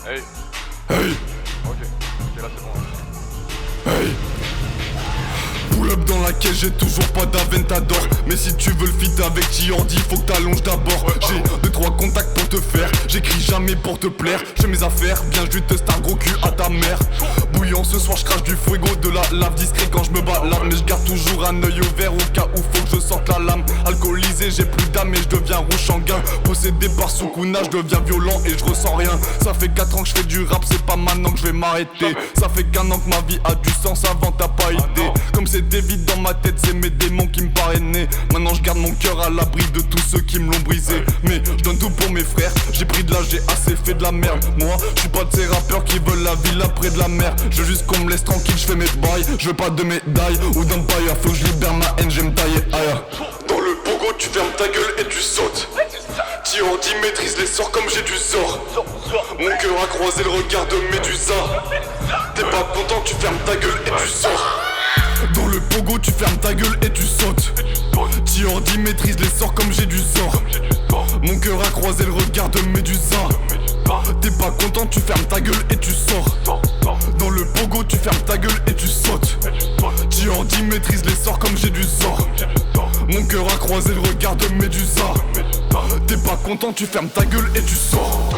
Hey. Hey. Ok, là c'est bon. Hey. Pull up dans la caisse, j'ai toujours pas d'Aventador. Mais si tu veux le feat avec Tiordi, faut que t'allonges d'abord. J'ai 2-3 contacts pour te faire, j'écris jamais pour te plaire. J'ai mes affaires, bien juste star gros cul à ta mère. Bouillant ce soir, je crache du fuego, de la lave discret quand je me balade. Mais je garde toujours un œil ouvert au cas où faut que je sorte la lame. Alcoolisé, j'ai plus d'âme et je deviens rouge sanguin. Possédé par Sukuna, je deviens violent et je ressens rien. Ça fait 4 ans que je fais du rap, c'est pas maintenant que je vais m'arrêter. Ça fait qu'un an que ma vie a du sens, avant t'as pas idée. Comme c'était vide dans ma tête, c'est mes démons qui me parrainaient. Maintenant je garde mon cœur à l'abri de tous ceux qui me l'ont brisé. Mais je donne tout pour mes frères, j'ai pris de l'âge, j'ai assez fait de la merde. Moi, je suis pas de ces rappeurs qui veulent la ville après de la mer. Je veux juste qu'on me laisse tranquille, je fais mes bails. Je veux pas de médailles ou d'empire, faut que je libère ma haine, j'aime tailler ailleurs. Dans le pogo, tu fermes ta gueule et tu sautes. Tiordi maîtrise les sorts comme j'ai du sort. Mon cœur a croisé le regard de Médusa. T'es pas content, tu fermes ta gueule et tu sors. Dans le pogo, tu fermes ta gueule et tu sautes. Tiordi maîtrise les sorts comme j'ai du sort. Mon cœur a croisé le regard de Médusa. T'es pas content, tu fermes ta gueule et tu sors. Dans le pogo, tu fermes ta gueule et tu sautes. Tiordi maîtrise les sorts comme j'ai du sort. Mon cœur a croisé le regard de Médusa. T'es pas content, tu fermes ta gueule et tu sors.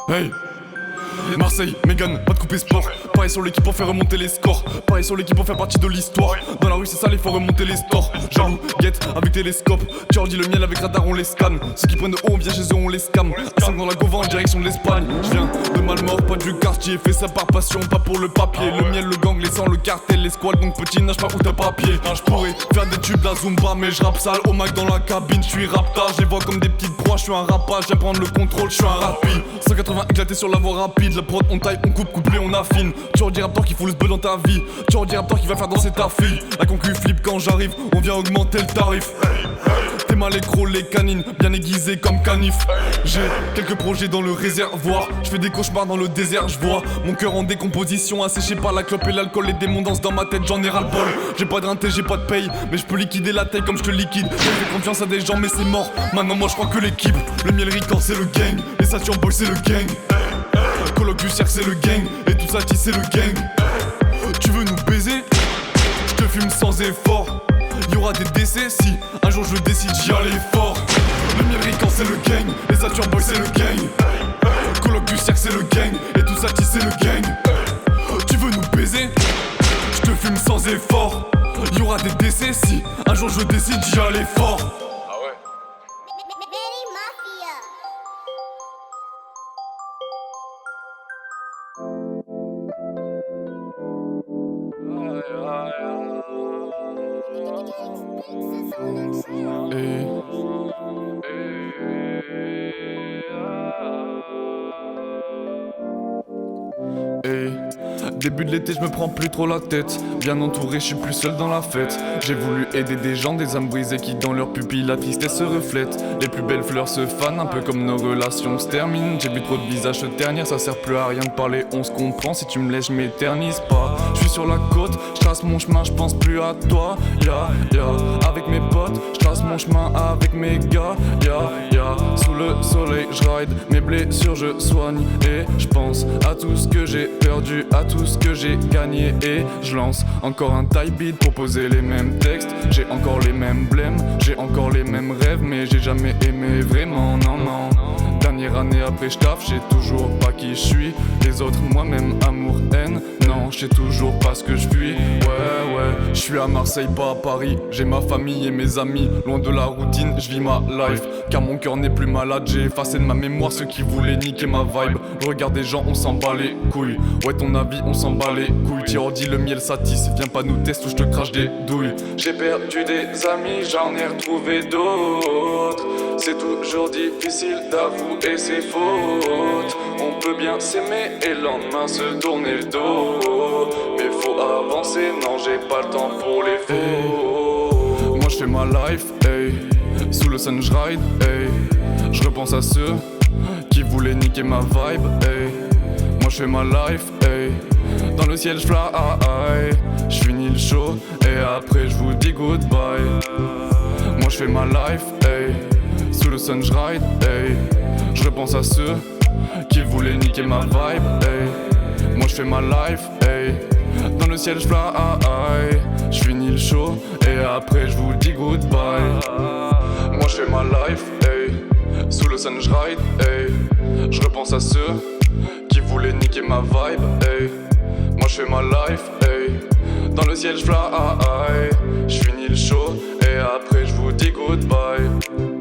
Hey, Marseille, Mégane, pas de couper sport. Pareil sur l'équipe pour faire remonter les scores. Pareil sur l'équipe pour faire partie de l'histoire. Dans la rue c'est sale, il faut remonter les stores. Jaloux, guette avec télescope. Tiordi le miel avec radar, on les scanne. Ceux qui prennent de haut, on vient chez eux, on les scam. À 5 dans la Gova en direction de l'Espagne. Je viens de Malmort, pas du quartier. Fais ça par passion, pas pour le papier. Le miel, le gang, les sangs, le cartel, les squads. Donc petit, nage pas où t'as papier. Je pourrais faire des tubes, la Zumba, mais je rappe sale. Au Mac dans la cabine, je suis rapta. Je les vois comme des petites proies, je suis un rapage. J'aime prendre le contrôle, je suis un rapide. 180 éclaté sur la voie rapide. La prod, on taille, on coupe, couplé, on affine. Tiordi rappeur qui fout le sbeul dans ta vie. Tiordi rappeur qui va faire danser ta fille. La concu flip quand j'arrive, on vient augmenter le tarif. T'es mal écro, les canines, bien aiguisées comme canif. J'ai quelques projets dans le réservoir. Je fais des cauchemars dans le désert, je vois mon cœur en décomposition, asséché par la clope et l'alcool. Les démons dansent dans ma tête, j'en ai ras-le-bol. J'ai pas de rinté, j'ai pas de paye, mais je peux liquider la taille comme je te liquide. J'ai fait confiance à des gens, mais c'est mort. Maintenant moi je crois que l'équipe. Le miel Ricard c'est le gang, les Saturn Boys c'est le gang. Coloc du cercle c'est le gang, et tout ça c'est le gang. Tu veux nous baiser? Je te fume sans effort. Y'aura des décès si un jour je décide d'y aller fort. Le miel Ricard c'est le gang, les Saturn Boys c'est le gang. Coloc du cercle c'est le gang, et tout ça c'est le gang. Tu veux nous baiser? Je te fume sans effort. Y'aura des décès si un jour je décide d'y aller fort. Ah ouais. Début de l'été, je me prends plus trop la tête. Bien entouré, je suis plus seul dans la fête. J'ai voulu aider des gens, des âmes brisées qui dans leurs pupilles la tristesse se reflète. Les plus belles fleurs se fanent, un peu comme nos relations se terminent. J'ai vu trop de visages se ternir, ça sert plus à rien de parler, on se comprend. Si tu me laisses, je m'éternise pas. Je suis sur la côte, je trace mon chemin, je pense plus à toi. Avec mes potes, je trace mon chemin avec mes gars. Sous le soleil, je ride, mes blessures je soigne. Et je pense à tout ce que j'ai perdu, à tout ce que j'ai gagné. Et je lance encore un type beat pour poser les mêmes textes. J'ai encore les mêmes blèmes, j'ai encore les mêmes rêves, mais j'ai jamais aimé vraiment, non. Dernière année après je taffe, j'ai toujours pas qui je suis. Les autres, moi-même, amour, haine, non, je sais toujours pas ce que je fuis. Ouais, je suis à Marseille, pas à Paris. J'ai ma famille et mes amis, loin de la routine, je vis ma life. Car mon cœur n'est plus malade, j'ai effacé de ma mémoire ceux qui voulaient niquer ma vibe. Regarde des gens, on s'en bat les couilles. Ouais, ton avis, on s'en bat les couilles. Tiordi, le miel satis, viens pas nous tester ou je te crache des douilles. J'ai perdu des amis, j'en ai retrouvé d'autres. C'est toujours difficile d'avouer ses fautes. On On peut bien s'aimer et le lendemain se tourner le dos. Mais faut avancer, non j'ai pas le temps pour les faux. Moi j'fais ma life, hey. Sous le sun j'ride, hey. J'repense à ceux qui voulaient niquer ma vibe, hey. Moi j'fais ma life, hey. Dans le ciel j'fly, j'finis le show et après j'vous dis goodbye. Moi j'fais ma life, hey. Sous le sun j'ride, hey. J'repense à ceux qui voulaient niquer ma vibe, hey. Moi j'fais ma life, hey. Dans le ciel j'fly, j'finis le show et après j'vous dis goodbye. Moi j'fais ma life, hey. Sous le sun j'ride, hey. J'repense à ceux qui voulaient niquer ma vibe, hey. Moi j'fais ma life, hey. Dans le ciel j'fly, j'finis le show et après j'vous dis goodbye.